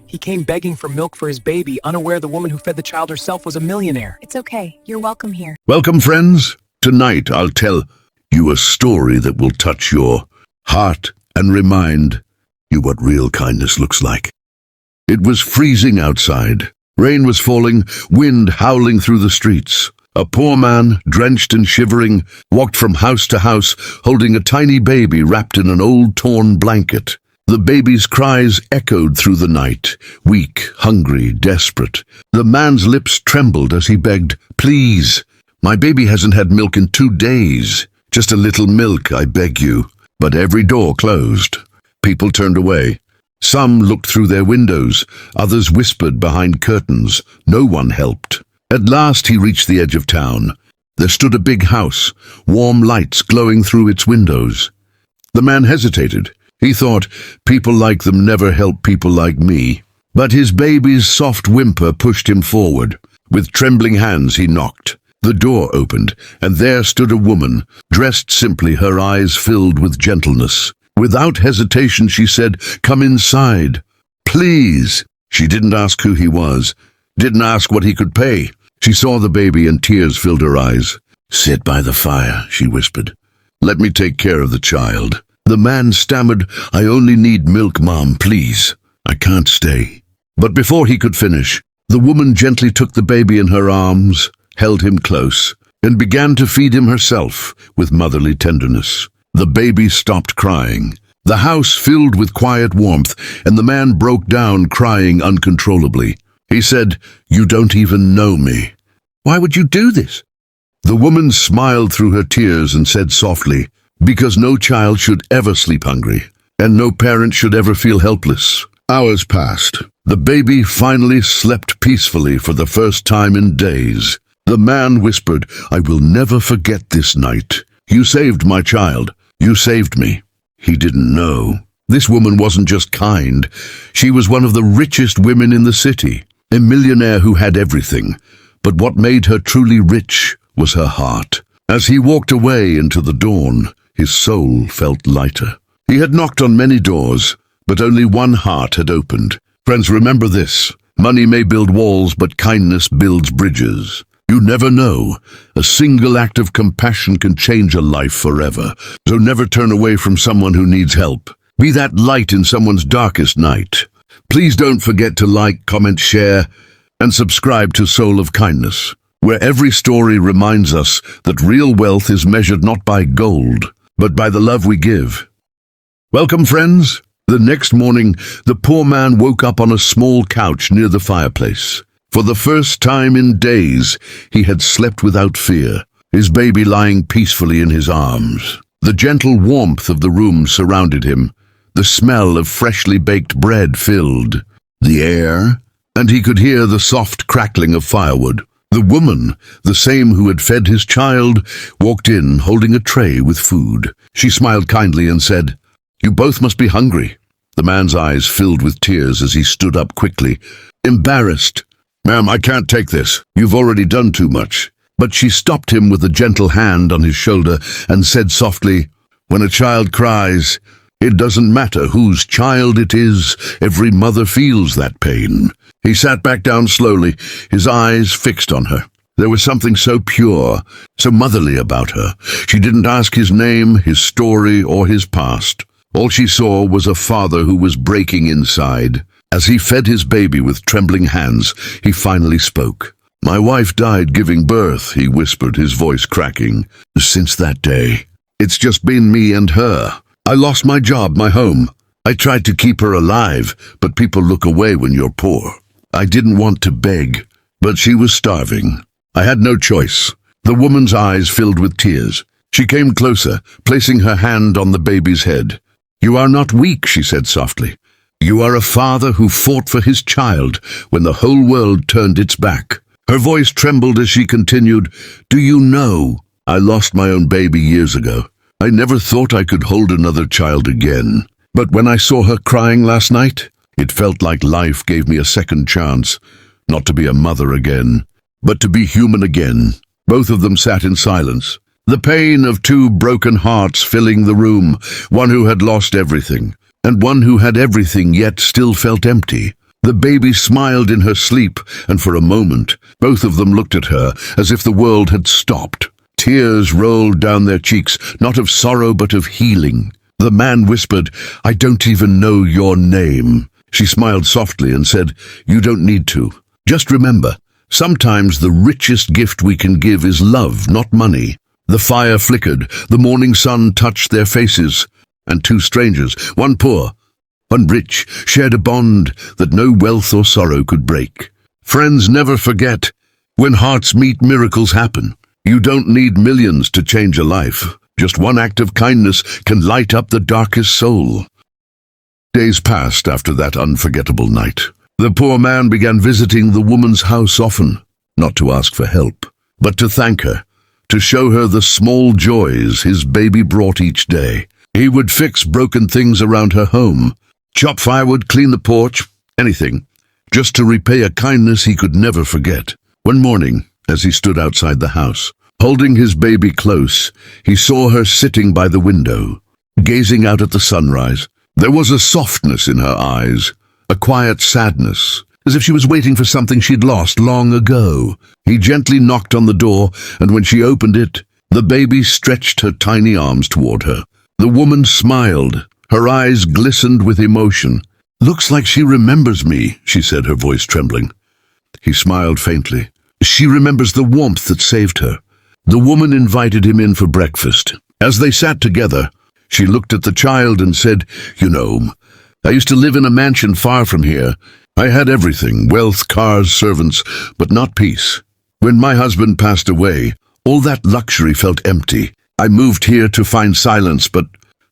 He came begging for milk for his baby, unaware the woman who fed the child herself was a millionaire. It's okay. You're welcome here. Welcome, friends. Tonight I'll tell you a story that will touch your heart and remind you what real kindness looks like. It was freezing outside. Rain was falling, wind howling through the streets. A poor man, drenched and shivering, walked from house to house, holding a tiny baby wrapped in an old torn blanket. The baby's cries echoed through the night, weak, hungry, desperate. The man's lips trembled as he begged, "Please, my baby hasn't had milk in 2 days. Just a little milk, I beg you." But every door closed. People turned away. Some looked through their windows, others whispered behind curtains. No one helped. At last he reached the edge of town. There stood a big house, warm lights glowing through its windows. The man hesitated. He thought, people like them never help people like me. But his baby's soft whimper pushed him forward. With trembling hands he knocked. The door opened, and there stood a woman, dressed simply, her eyes filled with gentleness. Without hesitation she said, "Come inside. Please." She didn't ask who he was, didn't ask what he could pay. She saw the baby and tears filled her eyes. "Sit by the fire," she whispered. "Let me take care of the child." The man stammered, "I only need milk, Mom, please. I can't stay." But before he could finish, the woman gently took the baby in her arms, held him close, and began to feed him herself with motherly tenderness. The baby stopped crying. The house filled with quiet warmth, and the man broke down crying uncontrollably. He said, "You don't even know me. Why would you do this?" The woman smiled through her tears and said softly, "Because no child should ever sleep hungry, and no parent should ever feel helpless." Hours passed. The baby finally slept peacefully for the first time in days. The man whispered, "I will never forget this night. You saved my child. You saved me." He didn't know. This woman wasn't just kind. She was one of the richest women in the city, a millionaire who had everything. But what made her truly rich was her heart. As he walked away into the dawn, his soul felt lighter. He had knocked on many doors, but only one heart had opened. Friends, remember this. Money may build walls, but kindness builds bridges. You never know. A single act of compassion can change a life forever. So never turn away from someone who needs help. Be that light in someone's darkest night. Please don't forget to like, comment, share, and subscribe to Soul of Kindness, where every story reminds us that real wealth is measured not by gold, but by the love we give. Welcome, friends. The next morning, the poor man woke up on a small couch near the fireplace. For the first time in days, he had slept without fear, his baby lying peacefully in his arms. The gentle warmth of the room surrounded him. The smell of freshly baked bread filled the air, and he could hear the soft crackling of firewood. The woman, the same who had fed his child, walked in holding a tray with food. She smiled kindly and said, "You both must be hungry." The man's eyes filled with tears as he stood up quickly, embarrassed. "Ma'am, I can't take this. You've already done too much." But she stopped him with a gentle hand on his shoulder and said softly, "When a child cries, it doesn't matter whose child it is. Every mother feels that pain." He sat back down slowly, his eyes fixed on her. There was something so pure, so motherly about her. She didn't ask his name, his story, or his past. All she saw was a father who was breaking inside. As he fed his baby with trembling hands, he finally spoke. "My wife died giving birth," he whispered, his voice cracking. "Since that day, it's just been me and her. I lost my job, my home. I tried to keep her alive, but people look away when you're poor. I didn't want to beg, but she was starving. I had no choice." The woman's eyes filled with tears. She came closer, placing her hand on the baby's head. "You are not weak," she said softly. "You are a father who fought for his child when the whole world turned its back." Her voice trembled as she continued, "Do you know, I lost my own baby years ago. I never thought I could hold another child again. But when I saw her crying last night, it felt like life gave me a second chance, not to be a mother again, but to be human again." Both of them sat in silence, the pain of two broken hearts filling the room, one who had lost everything, and one who had everything yet still felt empty. The baby smiled in her sleep, and for a moment, both of them looked at her as if the world had stopped. Tears rolled down their cheeks, not of sorrow but of healing. The man whispered, "I don't even know your name." She smiled softly and said, "You don't need to. Just remember, sometimes the richest gift we can give is love, not money." The fire flickered, the morning sun touched their faces, and two strangers, one poor, one rich, shared a bond that no wealth or sorrow could break. Friends never forget. When hearts meet, miracles happen. You don't need millions to change a life. Just one act of kindness can light up the darkest soul. Days passed after that unforgettable night. The poor man began visiting the woman's house often, not to ask for help, but to thank her, to show her the small joys his baby brought each day. He would fix broken things around her home, chop firewood, clean the porch, anything, just to repay a kindness he could never forget. One morning, as he stood outside the house, holding his baby close, he saw her sitting by the window, gazing out at the sunrise. There was a softness in her eyes, a quiet sadness, as if she was waiting for something she'd lost long ago. He gently knocked on the door, and when she opened it, the baby stretched her tiny arms toward her. The woman smiled. Her eyes glistened with emotion. "Looks like she remembers me," she said, her voice trembling. He smiled faintly. "She remembers the warmth that saved her." The woman invited him in for breakfast. As they sat together, she looked at the child and said, "You know, I used to live in a mansion far from here. I had everything, wealth, cars, servants, but not peace. When my husband passed away, all that luxury felt empty. I moved here to find silence, but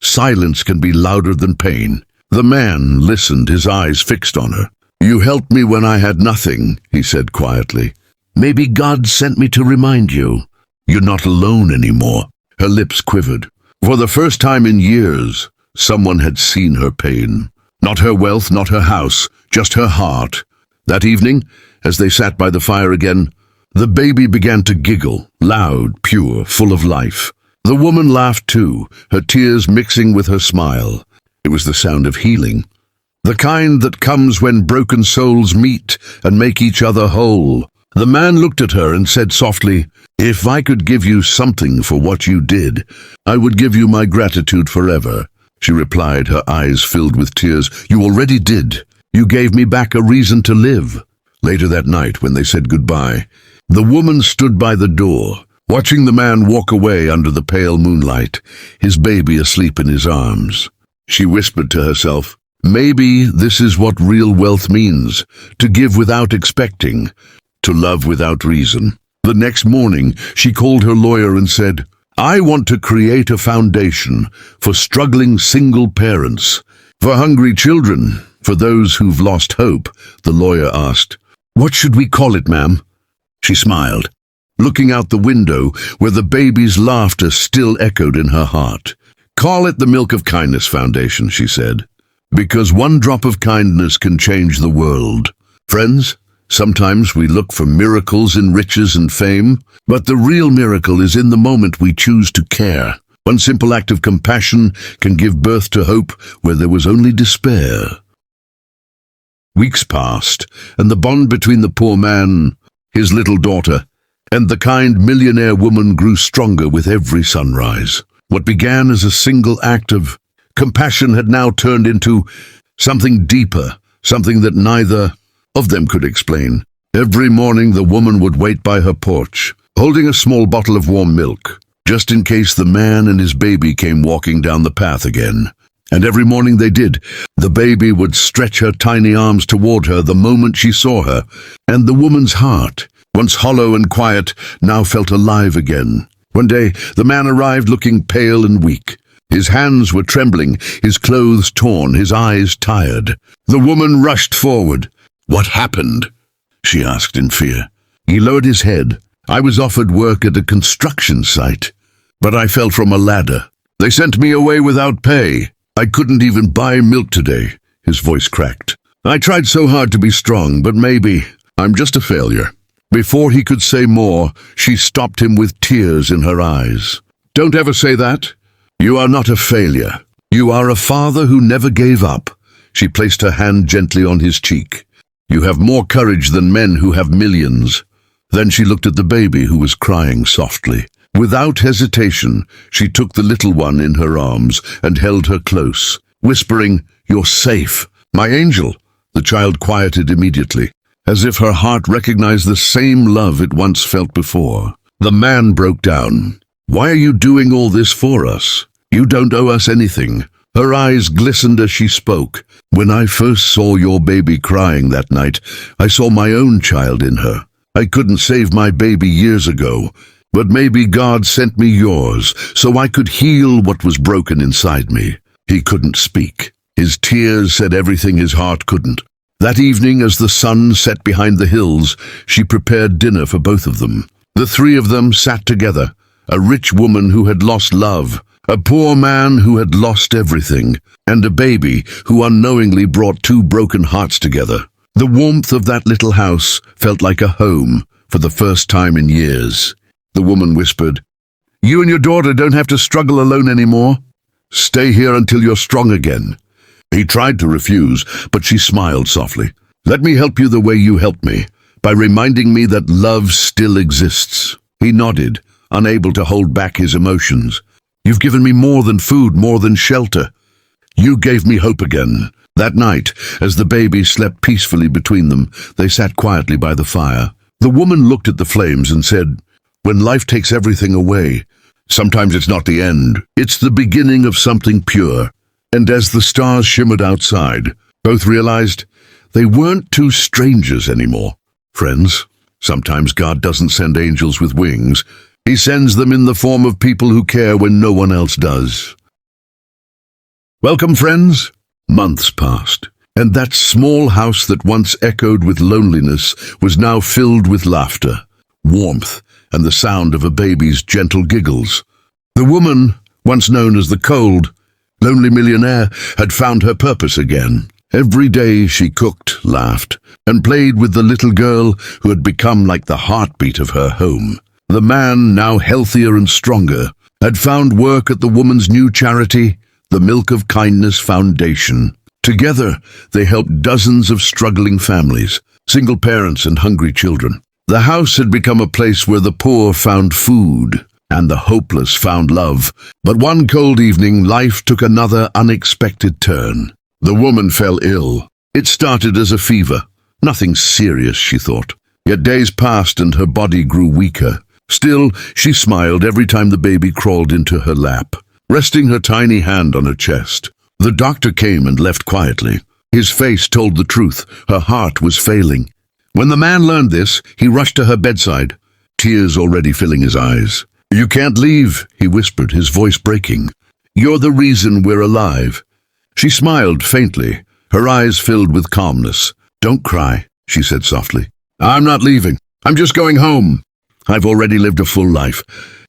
silence can be louder than pain." The man listened, his eyes fixed on her. "You helped me when I had nothing," he said quietly. "Maybe God sent me to remind you. You're not alone anymore." Her lips quivered. For the first time in years, someone had seen her pain. Not her wealth, not her house, just her heart. That evening, as they sat by the fire again, the baby began to giggle, loud, pure, full of life. The woman laughed too, her tears mixing with her smile. It was the sound of healing, the kind that comes when broken souls meet and make each other whole. The man looked at her and said softly, "If I could give you something for what you did, I would give you my gratitude forever." She replied, her eyes filled with tears, "You already did. You gave me back a reason to live." Later that night, when they said goodbye, the woman stood by the door, watching the man walk away under the pale moonlight, his baby asleep in his arms. She whispered to herself, "Maybe this is what real wealth means, to give without expecting, to love without reason." The next morning, she called her lawyer and said, "I want to create a foundation for struggling single parents, for hungry children, for those who've lost hope." The lawyer asked, "What should we call it, ma'am?" She smiled, looking out the window where the baby's laughter still echoed in her heart. "Call it the Milk of Kindness Foundation," she said, "because one drop of kindness can change the world." Friends, sometimes we look for miracles in riches and fame, but the real miracle is in the moment we choose to care. One simple act of compassion can give birth to hope where there was only despair. Weeks passed, and the bond between the poor man, his little daughter, and the kind millionaire woman grew stronger with every sunrise. What began as a single act of compassion had now turned into something deeper, something that neither of them could explain. Every morning the woman would wait by her porch, holding a small bottle of warm milk, just in case the man and his baby came walking down the path again. And every morning they did. The baby would stretch her tiny arms toward her the moment she saw her, and the woman's heart, once hollow and quiet, now felt alive again. One day, the man arrived looking pale and weak. His hands were trembling, his clothes torn, his eyes tired. The woman rushed forward. "What happened?" she asked in fear. He lowered his head. "I was offered work at a construction site, but I fell from a ladder. They sent me away without pay. I couldn't even buy milk today." His voice cracked. "I tried so hard to be strong, but maybe I'm just a failure." Before he could say more, she stopped him with tears in her eyes. "Don't ever say that. You are not a failure. You are a father who never gave up." She placed her hand gently on his cheek. You have more courage than men who have millions." Then she looked at the baby who was crying softly. Without hesitation, she took the little one in her arms and held her close, whispering, "You're safe, my angel." The child quieted immediately, as if her heart recognized the same love it once felt before. The man broke down. "Why are you doing all this for us? You don't owe us anything." Her eyes glistened as she spoke. "When I first saw your baby crying that night, I saw my own child in her. I couldn't save my baby years ago, but maybe God sent me yours so I could heal what was broken inside me." He couldn't speak. His tears said everything his heart couldn't. That evening, as the sun set behind the hills, she prepared dinner for both of them. The three of them sat together, a rich woman who had lost love, a poor man who had lost everything, and a baby who unknowingly brought two broken hearts together. The warmth of that little house felt like a home for the first time in years. The woman whispered, "You and your daughter don't have to struggle alone anymore. Stay here until you're strong again." He tried to refuse, but she smiled softly. "Let me help you the way you helped me, by reminding me that love still exists." He nodded, unable to hold back his emotions. "You've given me more than food, more than shelter. You gave me hope again." That night, as the baby slept peacefully between them, they sat quietly by the fire. The woman looked at the flames and said, "When life takes everything away, sometimes it's not the end. It's the beginning of something pure." And as the stars shimmered outside, both realized they weren't two strangers anymore. Friends, sometimes God doesn't send angels with wings. He sends them in the form of people who care when no one else does. Welcome, friends. Months passed, and that small house that once echoed with loneliness was now filled with laughter, warmth, and the sound of a baby's gentle giggles. The woman, once known as the cold, lonely millionaire, had found her purpose again. Every day she cooked, laughed, and played with the little girl who had become like the heartbeat of her home. The man, now healthier and stronger, had found work at the woman's new charity, the Milk of Kindness Foundation. Together, they helped dozens of struggling families, single parents and hungry children. The house had become a place where the poor found food and the hopeless found love. But one cold evening, life took another unexpected turn. The woman fell ill. It started as a fever. Nothing serious, she thought. Yet days passed and her body grew weaker. Still, she smiled every time the baby crawled into her lap, resting her tiny hand on her chest. The doctor came and left quietly. His face told the truth. Her heart was failing. When the man learned this, he rushed to her bedside, tears already filling his eyes. "You can't leave," he whispered, his voice breaking. "You're the reason we're alive." She smiled faintly, her eyes filled with calmness. "Don't cry," she said softly. "I'm not leaving. I'm just going home. I've already lived a full life.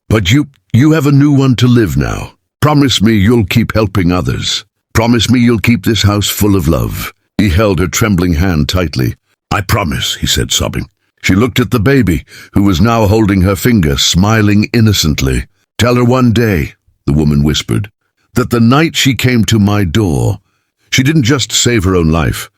But you have a new one to live now. Promise me you'll keep helping others. Promise me you'll keep this house full of love." He held her trembling hand tightly. "I promise," he said, sobbing. She looked at the baby, who was now holding her finger, smiling innocently. "Tell her one day," the woman whispered, "that the night she came to my door, she didn't just save her own life.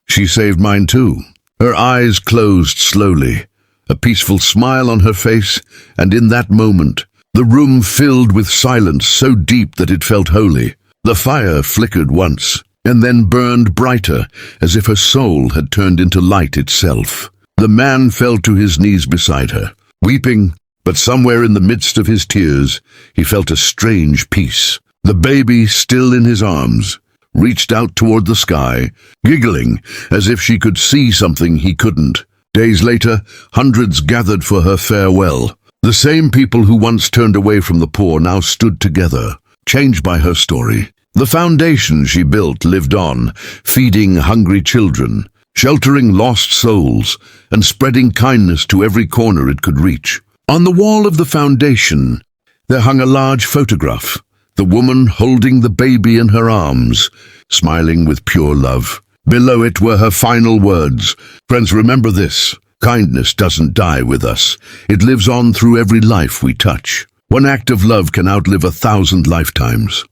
She saved mine too." Her eyes closed slowly, a peaceful smile on her face, and in that moment, the room filled with silence so deep that it felt holy. The fire flickered once, and then burned brighter, as if her soul had turned into light itself. The man fell to his knees beside her, weeping, but somewhere in the midst of his tears, he felt a strange peace. The baby, still in his arms, reached out toward the sky, giggling as if she could see something he couldn't. Days later, hundreds gathered for her farewell. The same people who once turned away from the poor now stood together, changed by her story. The foundation she built lived on, feeding hungry children, sheltering lost souls, and spreading kindness to every corner it could reach. On the wall of the foundation, there hung a large photograph, the woman holding the baby in her arms, smiling with pure love. Below it were her final words. "Friends, remember this. Kindness doesn't die with us. It lives on through every life we touch. One act of love can outlive 1,000 lifetimes."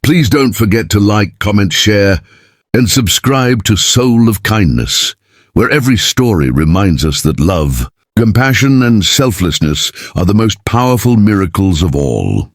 Please don't forget to like, comment, share, and subscribe to Soul of Kindness, where every story reminds us that love, compassion, and selflessness are the most powerful miracles of all.